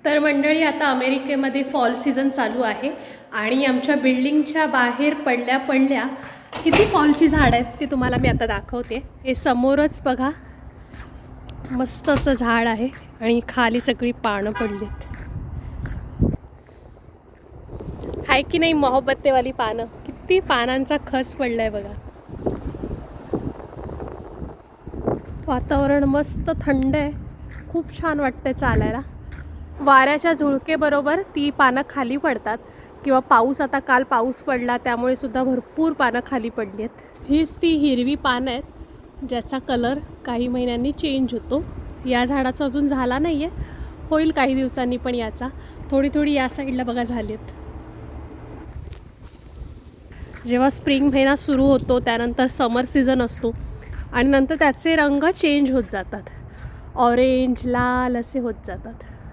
तर मंडळी, आता अमेरिकेमध्ये फॉल सीझन चालू आहे आणि आमच्या बिल्डिंगच्या बाहेर पडल्या किती फॉलची झाड आहेत ते तुम्हाला मी आता दाखवते. हे समोरच बघा, मस्त असं झाड आहे आणि खाली सगळी पानं पडलीत. आहे की नाही मोहब्बतेवाली पानं, किती पानांचा खच पडलाय बघा. वातावरण मस्त थंड आहे, खूप छान वाटतंय चालायला. वाऱ्याच्या झुळकेबरोबर ती पानं खाली पडतात किंवा पाऊस, आता काल पाऊस पडला त्यामुळे सुद्धा भरपूर पानं खाली पडली आहेत. हीच ती हिरवी पानं आहेत ज्याचा कलर काही महिन्यांनी चेंज होतो. या झाडाचा अजून झाला नाही आहे, होईल काही दिवसांनी, पण याचा थोडी थोडी या साईडला बघा झाली आहेत. जेव्हा स्प्रिंग महिना सुरू होतो त्यानंतर समर सीझन असतो आणि नंतर त्याचे रंग चेंज होत जातात, ऑरेंज लाल असे होत जातात.